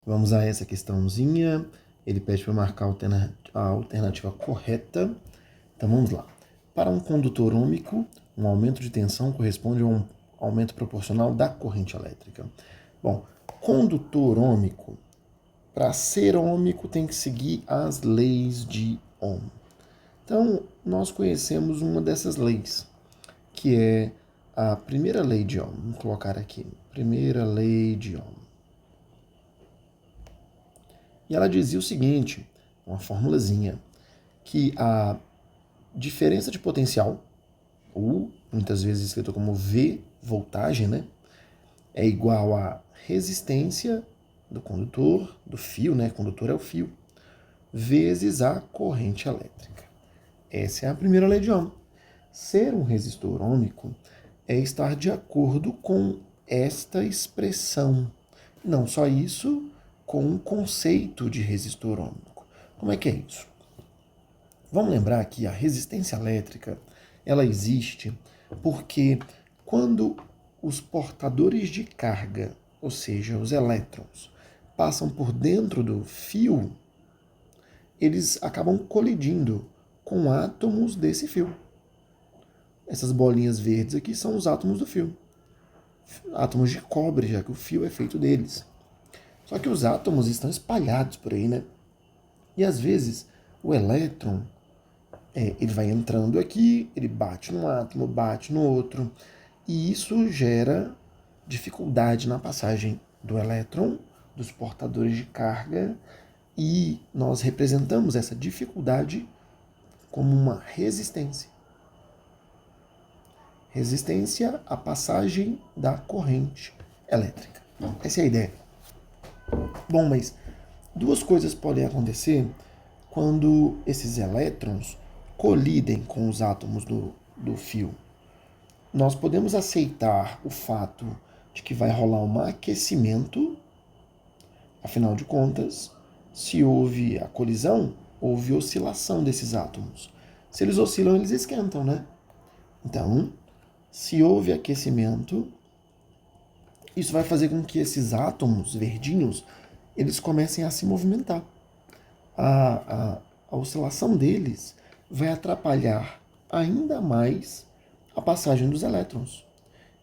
Vamos a essa questãozinha. Ele pede para marcar a alternativa correta. Então vamos lá. Para um condutor ômico, um aumento de tensão corresponde a um aumento proporcional da corrente elétrica. Bom, condutor ômico, para ser ômico tem que seguir as leis de Ohm. Então, nós conhecemos uma dessas leis, que é a primeira lei de Ohm. Vamos colocar aqui, primeira lei de Ohm. E ela dizia o seguinte, uma formulazinha, que a diferença de potencial, ou muitas vezes escrito como V, voltagem, né, é igual a resistência do condutor, do fio, né, condutor é o fio, vezes a corrente elétrica. Essa é a primeira lei de Ohm. Ser um resistor ômico é estar de acordo com esta expressão. Não só isso, com o conceito de resistor ômico. Como é que é isso? Vamos lembrar que a resistência elétrica, ela existe porque quando os portadores de carga, ou seja, os elétrons, passam por dentro do fio, eles acabam colidindo com átomos desse fio. Essas bolinhas verdes aqui são os átomos do fio. Átomos de cobre, já que o fio é feito deles. Só que os átomos estão espalhados por aí, né? E às vezes o elétron, ele vai entrando aqui, ele bate num átomo, bate no outro, e isso gera dificuldade na passagem do elétron, dos portadores de carga, e nós representamos essa dificuldade como uma resistência. Resistência à passagem da corrente elétrica. Essa é a ideia. Bom, mas duas coisas podem acontecer quando esses elétrons colidem com os átomos do fio. Nós podemos aceitar o fato de que vai rolar um aquecimento, afinal de contas, se houve a colisão, houve oscilação desses átomos. Se eles oscilam, eles esquentam, né? Então, se houve aquecimento, isso vai fazer com que esses átomos verdinhos eles comecem a se movimentar. A oscilação deles vai atrapalhar ainda mais a passagem dos elétrons.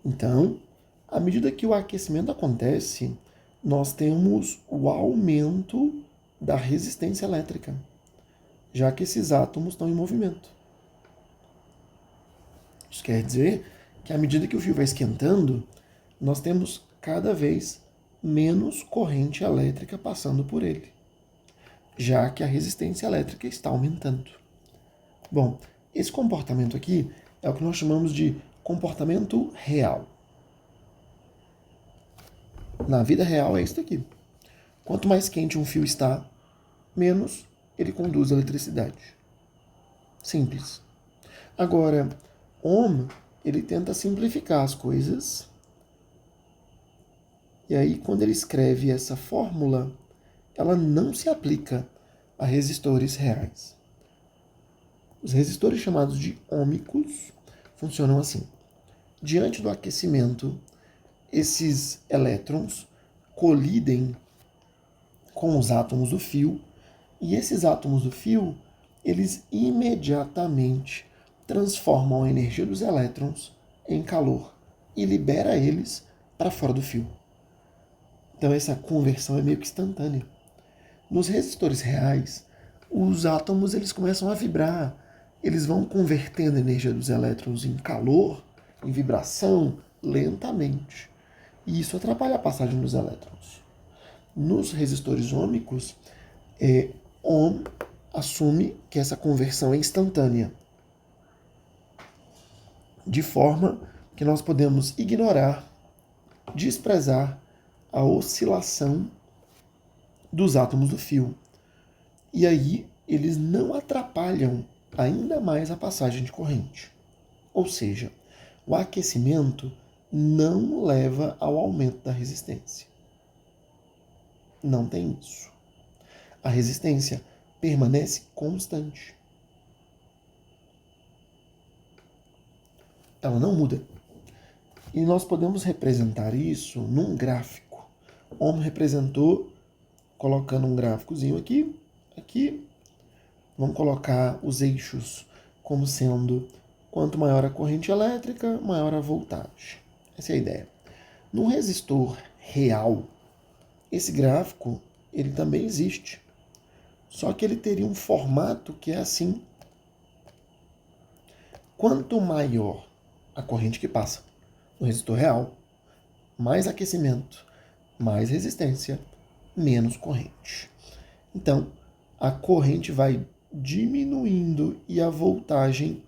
Então, à medida que o aquecimento acontece, nós temos o aumento da resistência elétrica, já que esses átomos estão em movimento. Isso quer dizer que à medida que o fio vai esquentando, nós temos cada vez menos corrente elétrica passando por ele, já que a resistência elétrica está aumentando. Bom, esse comportamento aqui é o que nós chamamos de comportamento real. Na vida real é isso daqui. Quanto mais quente um fio está, menos ele conduz a eletricidade. Simples. Agora, Ohm, ele tenta simplificar as coisas. E aí, quando ele escreve essa fórmula, ela não se aplica a resistores reais. Os resistores chamados de ômicos funcionam assim. Diante do aquecimento, esses elétrons colidem com os átomos do fio, e esses átomos do fio, eles imediatamente transformam a energia dos elétrons em calor e libera eles para fora do fio. Então essa conversão é meio que instantânea. Nos resistores reais, os átomos eles começam a vibrar, eles vão convertendo a energia dos elétrons em calor, em vibração, lentamente. E isso atrapalha a passagem dos elétrons. Nos resistores ômicos, Ohm assume que essa conversão é instantânea, de forma que nós podemos ignorar, desprezar a oscilação dos átomos do fio. E aí eles não atrapalham ainda mais a passagem de corrente. Ou seja, o aquecimento não leva ao aumento da resistência. Não tem isso. A resistência permanece constante. Ela não muda. E nós podemos representar isso num gráfico. Ohm representou colocando um gráficozinho aqui, aqui. Vamos colocar os eixos como sendo quanto maior a corrente elétrica, maior a voltagem. Essa é a ideia. No resistor real, esse gráfico ele também existe. Só que ele teria um formato que é assim. Quanto maior a corrente que passa no resistor real, mais aquecimento, mais resistência, menos corrente. Então, a corrente vai diminuindo e a voltagem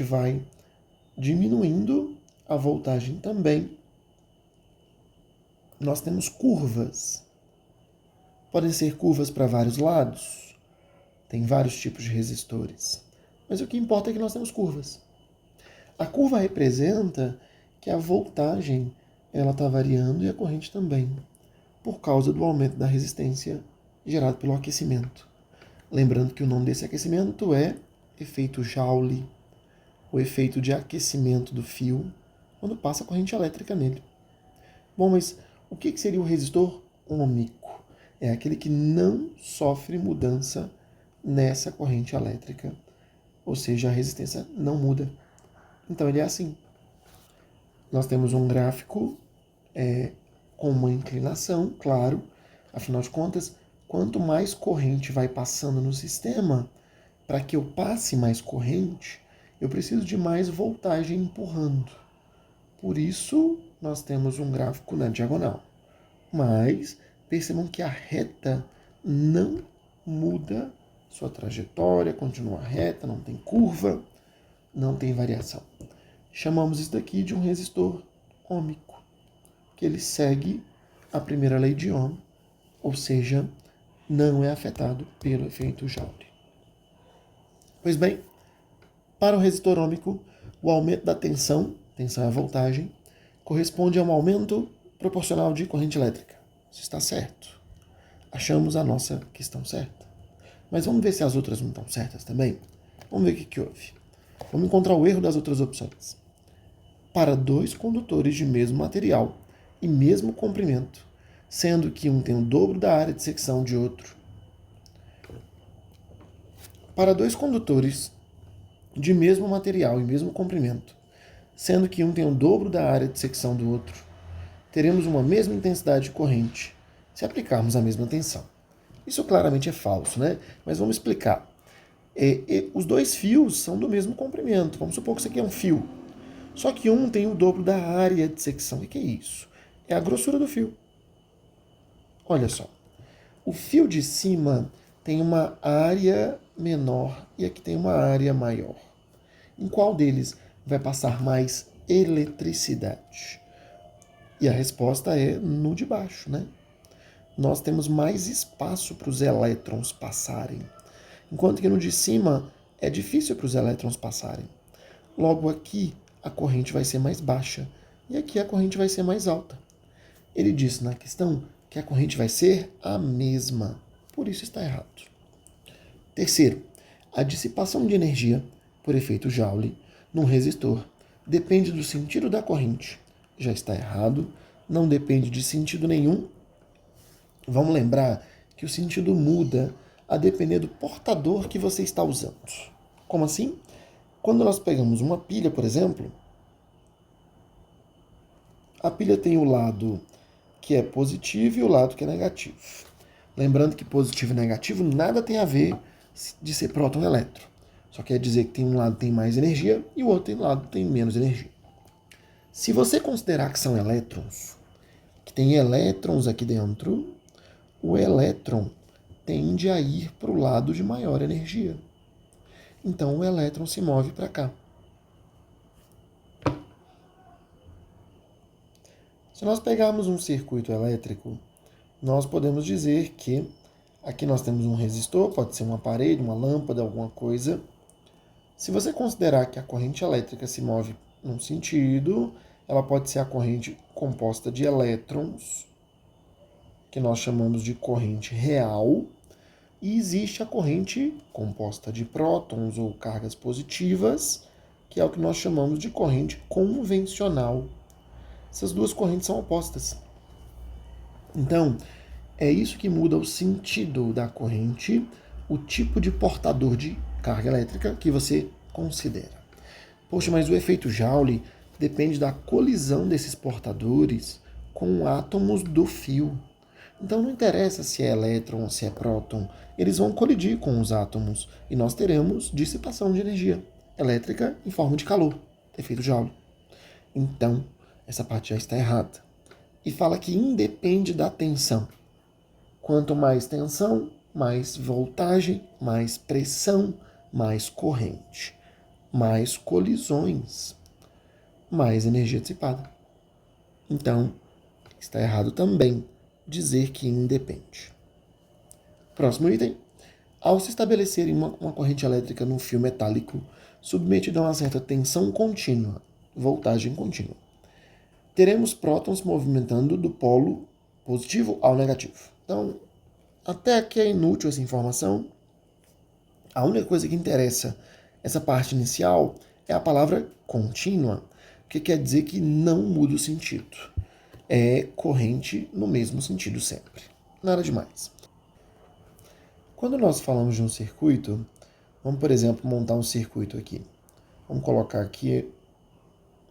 vai diminuindo, a voltagem também. Nós temos curvas. Podem ser curvas para vários lados. Tem vários tipos de resistores. Mas o que importa é que nós temos curvas. A curva representa que a voltagem ela está variando e a corrente também, por causa do aumento da resistência gerado pelo aquecimento. Lembrando que o nome desse aquecimento é efeito Joule, o efeito de aquecimento do fio quando passa a corrente elétrica nele. Bom, mas o que seria o resistor ômico? É aquele que não sofre mudança nessa corrente elétrica, ou seja, a resistência não muda. Então ele é assim. Nós temos um gráfico com uma inclinação, claro, afinal de contas, quanto mais corrente vai passando no sistema, para que eu passe mais corrente, eu preciso de mais voltagem empurrando. Por isso, nós temos um gráfico na diagonal. Mas percebam que a reta não muda sua trajetória, continua reta, não tem curva, não tem variação. Chamamos isso daqui de um resistor ômico, que ele segue a primeira lei de Ohm, ou seja, não é afetado pelo efeito Joule. Pois bem, para o resistor ômico, o aumento da tensão é a voltagem, corresponde a um aumento proporcional de corrente elétrica. Isso está certo. Achamos a nossa questão certa. Mas vamos ver se as outras não estão certas também? Vamos ver o que houve. Vamos encontrar o erro das outras opções. Para dois condutores de mesmo material e mesmo comprimento, sendo que um tem o dobro da área de secção de outro. Para dois condutores de mesmo material e mesmo comprimento, sendo que um tem o dobro da área de secção do outro, teremos uma mesma intensidade de corrente se aplicarmos a mesma tensão. Isso claramente é falso, né? Mas vamos explicar. Os dois fios são do mesmo comprimento. Vamos supor que isso aqui é um fio. Só que um tem o dobro da área de secção. O que é isso? É a grossura do fio. Olha só. O fio de cima tem uma área menor e aqui tem uma área maior. Em qual deles vai passar mais eletricidade? E a resposta é no de baixo, né? Nós temos mais espaço para os elétrons passarem, enquanto que no de cima é difícil para os elétrons passarem. Logo aqui a corrente vai ser mais baixa e aqui a corrente vai ser mais alta. Ele disse na questão que a corrente vai ser a mesma, por isso está errado. Terceiro, a dissipação de energia por efeito Joule num resistor depende do sentido da corrente. Já está errado, não depende de sentido nenhum. Vamos lembrar que o sentido muda a depender do portador que você está usando. Como assim? Quando nós pegamos uma pilha, por exemplo, a pilha tem o lado que é positivo e o lado que é negativo. Lembrando que positivo e negativo nada tem a ver de ser próton e elétron. Só quer dizer que tem um lado que tem mais energia e o outro lado que tem menos energia. Se você considerar que são elétrons, que tem elétrons aqui dentro, o elétron tende a ir para o lado de maior energia. Então o elétron se move para cá. Se nós pegarmos um circuito elétrico, nós podemos dizer que aqui nós temos um resistor, pode ser uma parede, uma lâmpada, alguma coisa. Se você considerar que a corrente elétrica se move num sentido, ela pode ser a corrente composta de elétrons, que nós chamamos de corrente real, e existe a corrente composta de prótons ou cargas positivas, que é o que nós chamamos de corrente convencional. Essas duas correntes são opostas. Então, é isso que muda o sentido da corrente, o tipo de portador de carga elétrica que você considera. Poxa, mas o efeito Joule depende da colisão desses portadores com átomos do fio. Então não interessa se é elétron ou se é próton, eles vão colidir com os átomos e nós teremos dissipação de energia elétrica em forma de calor, efeito Joule. Então, essa parte já está errada. E fala que independe da tensão. Quanto mais tensão, mais voltagem, mais pressão, mais corrente, mais colisões, mais energia dissipada. Então, está errado também dizer que independe. Próximo item. Ao se estabelecer uma corrente elétrica num fio metálico submetido a uma certa tensão contínua, voltagem contínua, teremos prótons movimentando do polo positivo ao negativo. Então, até aqui é inútil essa informação. A única coisa que interessa essa parte inicial é a palavra contínua, que quer dizer que não muda o sentido. É corrente no mesmo sentido sempre. Nada demais. Quando nós falamos de um circuito, vamos, por exemplo, montar um circuito aqui. Vamos colocar aqui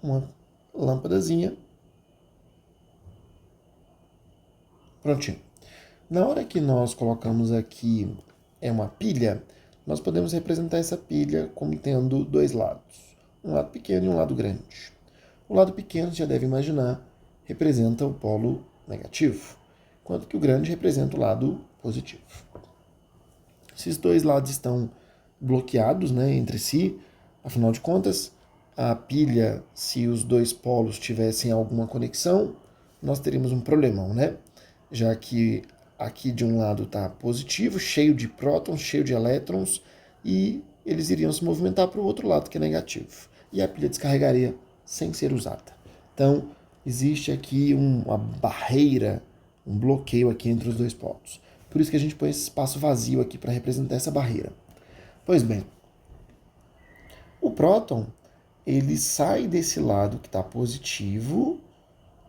uma lâmpadazinha. Prontinho. Na hora que nós colocamos aqui uma pilha, nós podemos representar essa pilha como tendo dois lados. Um lado pequeno e um lado grande. O lado pequeno, você já deve imaginar, representa o polo negativo, enquanto que o grande representa o lado positivo. Esses dois lados estão bloqueados, né, entre si. Afinal de contas, a pilha, se os dois polos tivessem alguma conexão, nós teríamos um problemão, né? Já que aqui de um lado está positivo, cheio de prótons, cheio de elétrons, e eles iriam se movimentar para o outro lado, que é negativo. E a pilha descarregaria sem ser usada. Então, existe aqui uma barreira, um bloqueio aqui entre os dois polos. Por isso que a gente põe esse espaço vazio aqui para representar essa barreira. Pois bem, o próton, ele sai desse lado que está positivo,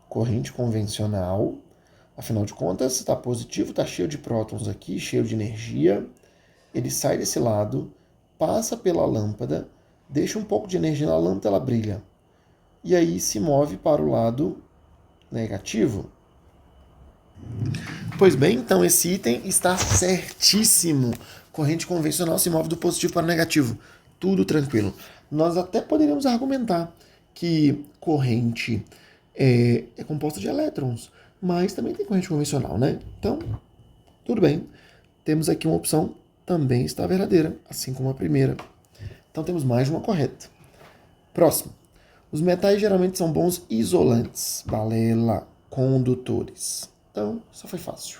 corrente convencional. Afinal de contas, está positivo, está cheio de prótons aqui, cheio de energia. Ele sai desse lado, passa pela lâmpada, deixa um pouco de energia na lâmpada, ela brilha. E aí se move para o lado negativo. Pois bem, então esse item está certíssimo. Corrente convencional se move do positivo para o negativo. Tudo tranquilo. Nós até poderíamos argumentar que corrente é composta de elétrons, mas também tem corrente convencional, né? Então, tudo bem. Temos aqui uma opção, também está verdadeira, assim como a primeira. Então temos mais uma correta. Próximo. Os metais geralmente são bons isolantes, balela, condutores. Então, só foi fácil.